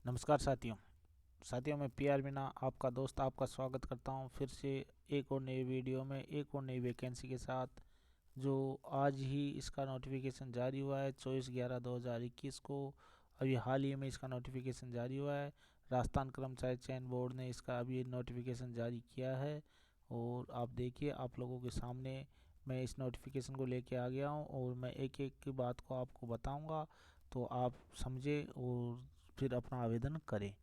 नमस्कार साथियों मैं पीआर मीना आपका दोस्त आपका स्वागत करता हूं फिर से एक और नई वीडियो में एक और नई वैकेंसी के साथ। जो आज ही इसका नोटिफिकेशन जारी हुआ है 24/11/2021 को। अभी हाल ही में इसका नोटिफिकेशन जारी हुआ है। राजस्थान कर्मचारी चयन बोर्ड ने इसका अभी नोटिफिकेशन जारी किया है और आप देखिए आप लोगों के सामने मैं इस नोटिफिकेशन को लेके आ गया हूं और मैं एक एक की बात को आपको बताऊंगा तो आप समझे और फिर अपना आवेदन करें।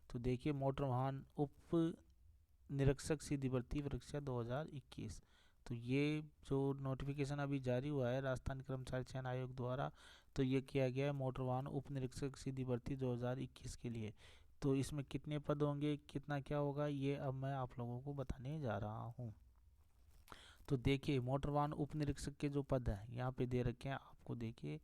तो देखिए मोटर वाहन उप निरीक्षक सीधी भर्ती परीक्षा 2021। तो ये जो नोटिफिकेशन अभी जारी हुआ है राजस्थान कर्मचारी चयन आयोग द्वारा, तो ये किया गया है मोटर वाहन उप निरीक्षक सीधी भर्ती 2021 के लिए। तो इसमें कितने पद होंगे, कितना क्या होगा, ये अब मैं आप लोगों को बताने जा रहा हूँ। तो देखिए मोटर वाहन उप निरीक्षक के जो पद हैं यहाँ पे दे रखे हैं आपको। देखिए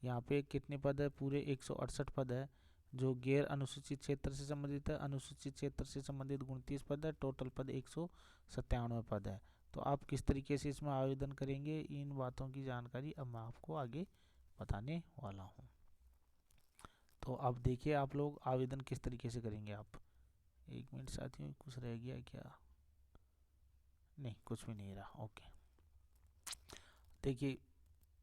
यहाँ पे कितने पद है, पूरे 168 पद है। जो गैर अनुसूचित क्षेत्र से संबंधित है, अनुसूचित क्षेत्र से संबंधित 29 पद है, टोटल पद 197 पद है। तो आप किस तरीके से इसमें आवेदन करेंगे, इन बातों की जानकारी अब मैं आपको आगे बताने वाला हूँ। तो अब देखिए आप लोग आवेदन किस तरीके से करेंगे। आप एक मिनट साथियों, कुछ रह गया क्या? नहीं, कुछ भी नहीं रहा। ओके, देखिए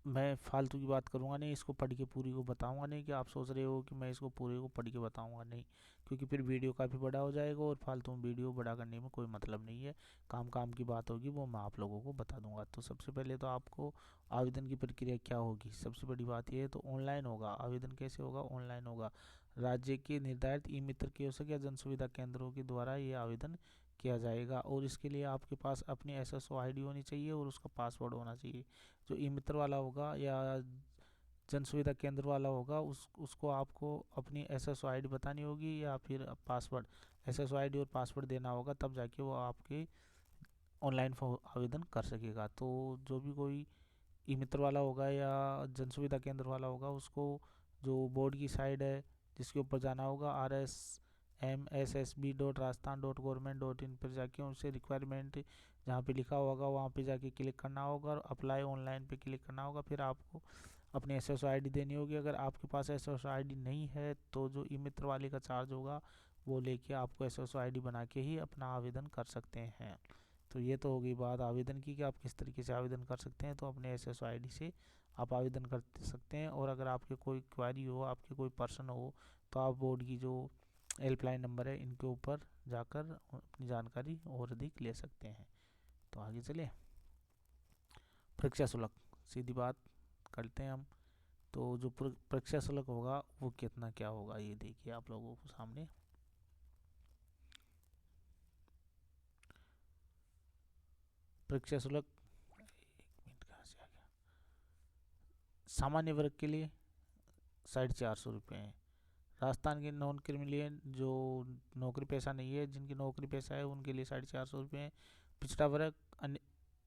मैं फालतू की बात करूंगा नहीं, इसको पढ़ के पूरी को बताऊंगा नहीं कि आप सोच रहे हो कि मैं इसको पूरे को पढ़ के बताऊंगा नहीं, क्योंकि फिर वीडियो काफ़ी बड़ा हो जाएगा और फालतू में वीडियो बड़ा करने में कोई मतलब नहीं है। काम काम की बात होगी वो मैं आप लोगों को बता दूंगा। तो सबसे पहले तो आपको आवेदन की प्रक्रिया क्या होगी, सबसे बड़ी बात यह है तो ऑनलाइन होगा। आवेदन कैसे होगा? ऑनलाइन होगा। राज्य के निर्धारित ई मित्र कियोस्क या जन सुविधा केंद्रों के द्वारा ये आवेदन किया जाएगा और इसके लिए आपके पास अपनी एसएसओ आईडी होनी चाहिए और उसका पासवर्ड होना चाहिए। जो ई मित्र वाला होगा या जन सुविधा केंद्र वाला होगा उसको आपको अपनी एसएसओ आईडी बतानी होगी या फिर पासवर्ड, एसएसओ आईडी और पासवर्ड देना होगा, तब जाके वो आपके ऑनलाइन आवेदन कर सकेगा। तो जो भी कोई ई मित्र वाला होगा या जन सुविधा केंद्र वाला होगा उसको जो बोर्ड की साइड है जिसके ऊपर जाना होगा RSMSSB.rajasthan.government.in पर जाके उनसे रिक्वायरमेंट जहाँ पे लिखा होगा वहाँ पे जाके क्लिक करना होगा और अप्लाई ऑनलाइन पे क्लिक करना होगा। फिर आपको अपनी एसएसओ आईडी देनी होगी। अगर आपके पास एसएसओ आईडी नहीं है तो जो ई मित्र वाले का चार्ज होगा वो लेके आपको एसएसओ आईडी बना के ही अपना आवेदन कर सकते हैं। तो ये तो होगी बात आवेदन की कि आप किस तरीके से आवेदन कर सकते हैं। तो अपने एसएसओ आईडी से आप आवेदन कर सकते हैं और अगर आपके कोई क्वेरी हो, आपके कोई पर्सन हो, तो आप बोर्ड की जो हेल्पलाइन नंबर है इनके ऊपर जाकर अपनी जानकारी और अधिक ले सकते हैं। तो आगे चलिए, परीक्षा शुल्क सीधी बात करते हैं हम। तो जो परीक्षा शुल्क होगा वो कितना क्या होगा ये देखिए आप लोगों को सामने। परीक्षा शुल्क, एक मिनट कहाँ से आ गया, सामान्य वर्ग के लिए 450 रुपये हैं। राजस्थान के नॉन क्रिमिलियन जो नौकरी पेशा नहीं है, जिनकी नौकरी पेशा है उनके लिए 450 रुपये हैं। पिछड़ा वर्ग,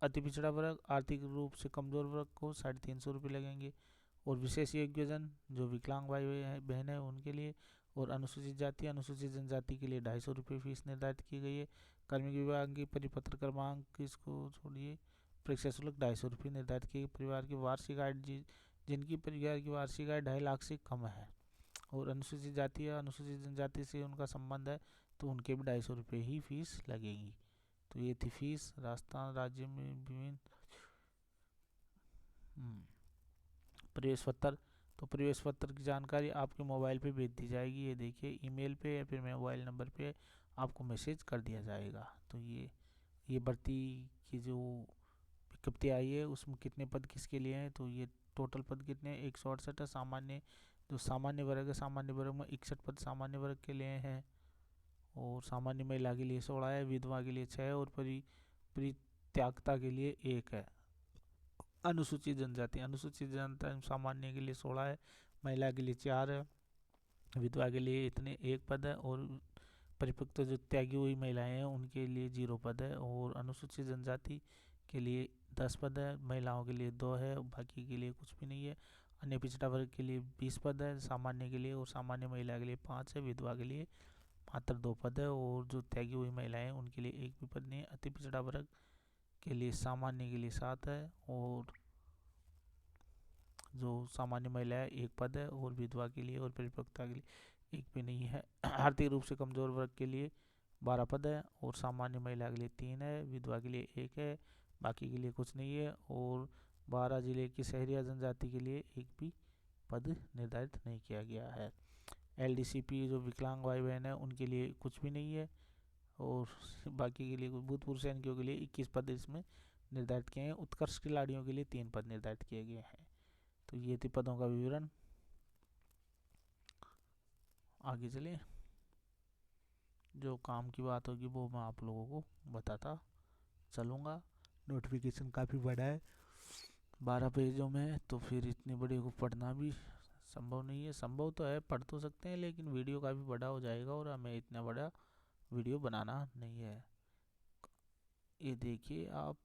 अति पिछड़ा वर्ग, आर्थिक रूप से कमजोर वर्ग को 350 रुपये लगेंगे। और विशेष योग्यजन जो विकलांग भाई बहन है उनके लिए, और अनुसूचित जाति अनुसूचित जनजाति के लिए 250 रुपये फीस निर्धारित की गई है। कार्मिक विभाग की परिपत्र क्रमांक इसको छोड़िए, परीक्षा शुल्क 250 रुपये निर्धारित किए। परिवार की वार्षिक आय जिनकी परिवार की वार्षिक आय 2.5 लाख से कम है और अनुसूचित जाति या अनुसूचित जनजाति से उनका संबंध है तो उनके भी 250 रुपये ही फीस लगेगी। तो ये थी फीस राजस्थान राज्य में विभिन्न प्रवेश पत्र। तो प्रवेश पत्र की जानकारी आपके मोबाइल पे भेज दी जाएगी। ये देखिए ईमेल पे या फिर मोबाइल नंबर पे आपको मैसेज कर दिया जाएगा। तो ये भर्ती की जो विज्ञप्ति आई है उसमें कितने पद किसके लिए हैं, तो ये टोटल पद कितने 168 है। सामान्य जो सामान्य वर्ग है, सामान्य वर्ग में 61 पद सामान्य वर्ग के लिए हैं और सामान्य महिला के लिए 16 है, विधवा के लिए 6 है और परित्यागता के लिए 1 है। अनुसूचित जनजाति सामान्य के लिए 16 है, महिला के लिए 4 है, विधवा के लिए इतने 1 पद है और परिपक्व जो त्यागी हुई महिलाएं हैं उनके लिए 0 पद है। और अनुसूचित जनजाति के लिए 10 पद है, महिलाओं के लिए 2 है, बाकी के लिए कुछ भी नहीं है। अन्य पिछड़ा वर्ग के लिए 20 पद है सामान्य के लिए, और सामान्य महिला के लिए 5 है, विधवा के लिए मात्र 2 पद है और जो त्यागी हुई महिलाएं हैं उनके लिए 1 भी पद नहीं है। अति पिछड़ा वर्ग के लिए सामान्य के लिए 7 है और जो सामान्य महिला है 1 पद है, और विधवा के लिए और परिपक्वता के लिए एक भी नहीं है। आर्थिक रूप से कमजोर वर्ग के लिए 12 पद है, और सामान्य महिला के लिए 3 है, विधवा के लिए 1 है, बाकी के लिए कुछ नहीं है। और 12 जिले की शहरी जनजाति के लिए एक भी पद निर्धारित नहीं किया गया है। एलडीसीपी जो विकलांग भाई बहन है उनके लिए कुछ भी नहीं है, और बाकी के लिए भूतपूर्व सैनिकों के लिए 21 पद इसमें निर्धारित किए हैं। उत्कर्ष खिलाड़ियों के लिए 3 पद निर्धारित किए गए हैं। तो ये थी पदों का विवरण। आगे चलिए, जो काम की बात होगी वो मैं आप लोगों को बताता चलूँगा। नोटिफिकेशन काफ़ी बड़ा है, 12 पेजों में, तो फिर इतनी बड़ी को पढ़ना भी संभव नहीं है। संभव तो है, पढ़ तो सकते हैं, लेकिन वीडियो काफ़ी बड़ा हो जाएगा और हमें इतना बड़ा वीडियो बनाना नहीं है। ये देखिए आप,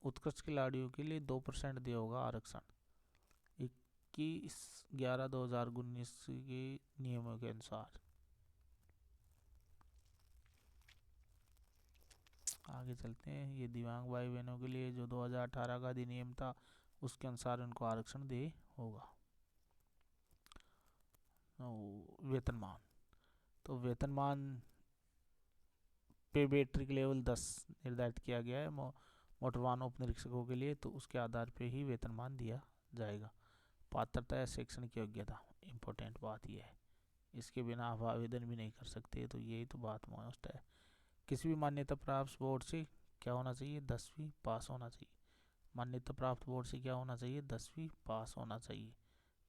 उत्कृष्ट खिलाड़ियों के लिए 2% दिया होगा आरक्षण 21/11/2019 के नियमों के अनुसार। आगे चलते हैं। ये दिव्यांग भाई बहनों के लिए जो 2018 का अधिनियम था उसके अनुसार उनको आरक्षण दे होगा। वेतनमान, तो वेतनमान पे मेट्रिक लेवल 10 निर्धारित किया गया है मोटर वाहन उप निरीक्षकों के लिए, तो उसके आधार पे ही वेतनमान दिया जाएगा। पात्रता या शैक्षणिक योग्यता, इम्पोर्टेंट बात यह है, इसके बिना आप आवेदन भी नहीं कर सकते, तो यही तो बात मोस्ट है। किसी भी मान्यता प्राप्त बोर्ड से क्या होना चाहिए, 10वीं पास होना चाहिए। मान्यता प्राप्त बोर्ड से क्या होना चाहिए, 10वीं पास होना चाहिए।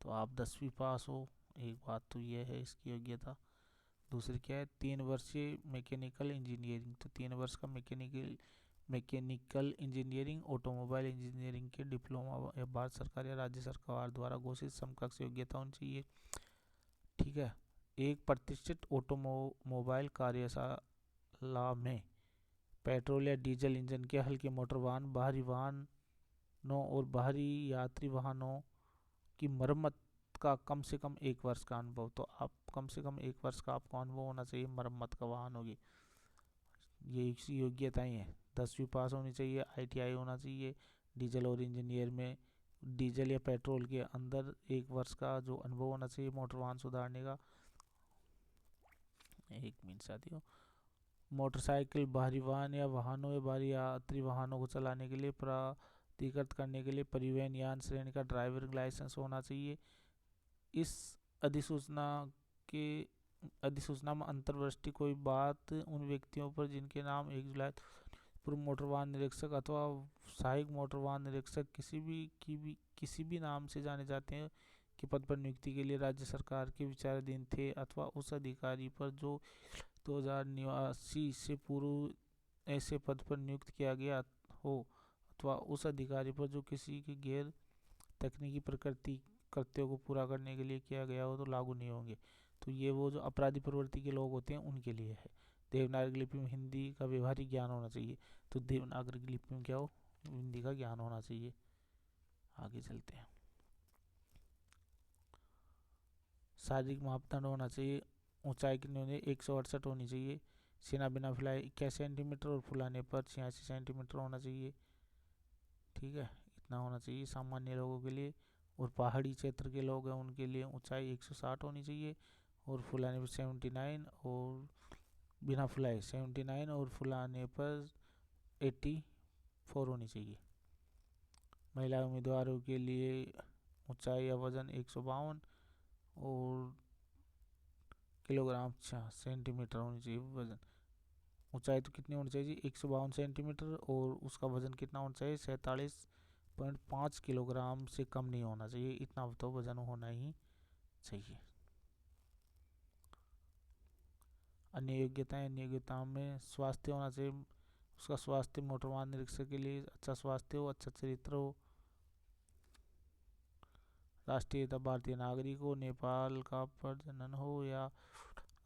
तो आप 10वीं पास हो, एक बात तो यह है इसकी योग्यता। दूसरी क्या है, 3 वर्षीय मैकेनिकल इंजीनियरिंग, तो 3 वर्ष का मैकेनिकल इंजीनियरिंग ऑटोमोबाइल इंजीनियरिंग के डिप्लोमा या भारत सरकार या राज्य सरकार द्वारा घोषित समकक्ष योग्यता होनी चाहिए। ठीक है। एक प्रतिष्ठित ऑटोमोबाइल कार्यशाला में पेट्रोल या डीजल इंजन के हल्के मोटर वाहन, बाहरी वाहनों और बाहरी यात्री वाहनों की मरम्मत का कम से कम 1 वर्ष का अनुभव। तो आप कम से कम 1 वर्ष का आपको अनुभव होना चाहिए मरम्मत का वाहन होगी। ये योग्यताएं हैं। 10वीं पास होनी चाहिए, आईटीआई होना चाहिए। डीजल और इंजीनियर में डीजल या पेट्रोल के अंदर 1 वर्ष का जो अनुभव होना चाहिए मोटर वाहन सुधारने का। एक मिनट साथियों, मोटरसाइकिल, बाहरी वाहन या वाहनों या बाहरी यात्री वाहनों को चलाने के लिए प्राधिकृत करने के लिए परिवहन यान श्रेणी का ड्राइविंग लाइसेंस होना चाहिए। इस अधिसूचना के अधिसूचना में अंतर्दृष्टि कोई बात उन व्यक्तियों पर जिनके नाम 1 जुलाई पूर्व मोटर वाहन निरीक्षक अथवा सहायक मोटर वाहन निरीक्षक किसी भी नाम से जाने जाते हैं के पद पर नियुक्ति के लिए राज्य सरकार के विचाराधीन थे, अथवा उस अधिकारी पर जो 2089 से पूर्व ऐसे पद पर नियुक्त किया गया हो, अथवा उस अधिकारी पर जो किसी के गैर तकनीकी प्रकृति कर्तव्यों को पूरा करने के लिए किया गया हो, तो लागू नहीं होंगे। तो ये वो जो अपराधी प्रवृत्ति के लोग होते हैं उनके लिए है। देवनागरी लिपि में हिंदी का व्यवहारिक ज्ञान होना चाहिए, तो देवनागरी लिपि में क्या हो, हिंदी का ज्ञान होना चाहिए। आगे चलते हैं। शारीरिक मापदंड होना चाहिए, ऊंचाई कितनी होनी चाहिए, 168 होनी चाहिए। सीना बिना फुलाए 21 सेंटीमीटर और फुलाने पर 86 सेंटीमीटर होना चाहिए। ठीक है, इतना होना चाहिए सामान्य लोगों के लिए। और पहाड़ी क्षेत्र के लोग हैं उनके लिए ऊंचाई 160 होनी चाहिए, और फुलाने पर 79, और बिना फुलाए 79, और फुलाने पर 84 होनी चाहिए। महिला उम्मीदवारों के लिए ऊंचाई या वजन 152 और किलोग्राम सेंटीमीटर होनी चाहिए वजन। ऊंचाई तो कितनी होनी चाहिए, 152 सेंटीमीटर, और उसका वजन कितना होना चाहिए, 47.5 किलोग्राम से कम नहीं होना चाहिए। इतना तो वजन होना ही चाहिए। अन्य योग्यताओं में स्वास्थ्य होना चाहिए, उसका स्वास्थ्य मोटर वाहन निरीक्षक के लिए अच्छा स्वास्थ्य हो, अच्छा चरित्र हो, राष्ट्रीयता भारतीय नागरिक हो, नेपाल का प्रजनन हो या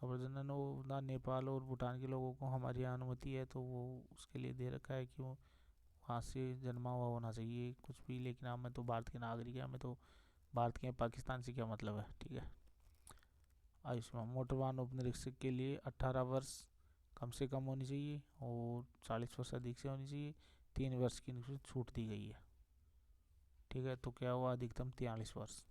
प्रजनन हो ना, नेपाल और भूटान के लोगों को हमारी यहाँ अनुमति है, तो वो उसके लिए दे रखा है कि वो वहाँ से जन्मा हुआ होना चाहिए कुछ भी, लेकिन हमें तो भारत के नागरिक है, हमें तो भारत के पाकिस्तान से क्या मतलब है। ठीक है। आयुष्मान, मोटर वाहन उप निरीक्षक के लिए 18 वर्ष कम से कम होनी चाहिए और 40 वर्ष अधिक से होनी चाहिए। 3 वर्ष की छूट दी गई है। ठीक है, तो क्या हुआ, अधिकतम 43 वर्ष।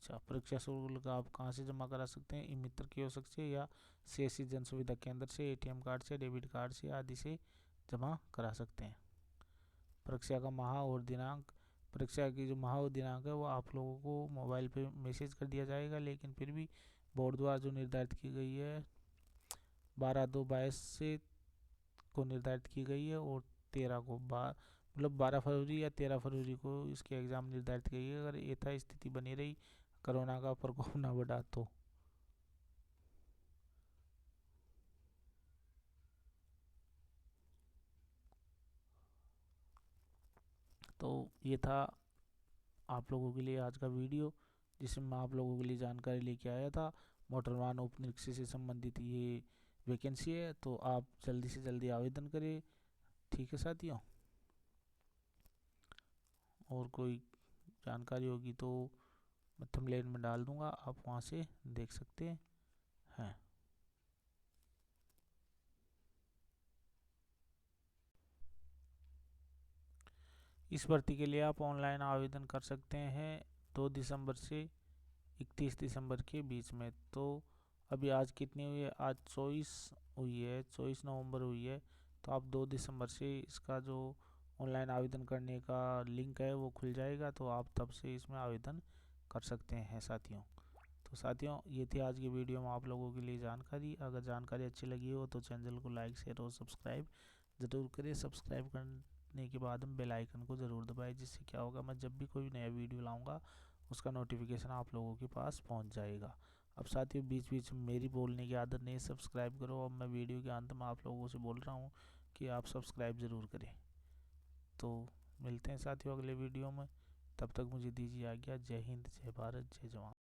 अच्छा, परीक्षा शुल्क आप कहाँ से जमा करा सकते हैं? ई मित्र कियोस्क से या सीएससी जन सुविधा केंद्र से, एटीएम कार्ड से, डेबिट कार्ड से आदि से जमा करा सकते हैं। परीक्षा का माह और दिनांक, परीक्षा की जो माह और दिनांक है वो आप लोगों को मोबाइल पे मैसेज कर दिया जाएगा, लेकिन फिर भी बोर्ड द्वारा जो निर्धारित की गई है 12/2/22 से को निर्धारित की गई है, और 13 को मतलब 12 फरवरी या 13 फरवरी को इसके एग्ज़ाम निर्धारित की गई है, अगर यथा स्थिति बनी रही, कोरोना का प्रकोप ना बढ़ा तो ये था आप लोगों के लिए आज का वीडियो, जिसमें मैं आप लोगों के लिए जानकारी लेके आया था। मोटर वाहन उपनिरीक्षक से संबंधित ये वैकेंसी है, तो आप जल्दी से जल्दी आवेदन करें। ठीक है साथियों, और कोई जानकारी होगी तो मैं थंबनेल में डाल दूंगा, आप वहाँ से देख सकते हैं। इस भर्ती के लिए आप ऑनलाइन आवेदन कर सकते हैं 2 दिसंबर से 31 दिसंबर के बीच में। तो अभी आज कितनी हुई है? आज 24 हुई है, 24 नवंबर हुई है। तो आप 2 दिसंबर से इसका जो ऑनलाइन आवेदन करने का लिंक है वो खुल जाएगा, तो आप तब से इसमें आवेदन कर सकते हैं साथियों। तो साथियों, ये थी आज की वीडियो में आप लोगों के लिए जानकारी। अगर जानकारी अच्छी लगी हो तो चैनल को लाइक, शेयर और सब्सक्राइब ज़रूर करें। सब्सक्राइब करने के बाद हम बेल आइकन को ज़रूर दबाएं, जिससे क्या होगा, मैं जब भी कोई नया वीडियो लाऊंगा उसका नोटिफिकेशन आप लोगों के पास पहुंच जाएगा। अब साथियों, बीच बीच में मेरी बोलने की आदत नहीं, सब्सक्राइब करो। अब मैं वीडियो के अंत में आप लोगों से बोल रहा हूँ कि आप सब्सक्राइब ज़रूर करें। तो मिलते हैं साथियों अगले वीडियो में, तब तक मुझे दीजिए आज्ञा। जय हिंद, जय भारत, जय जवान।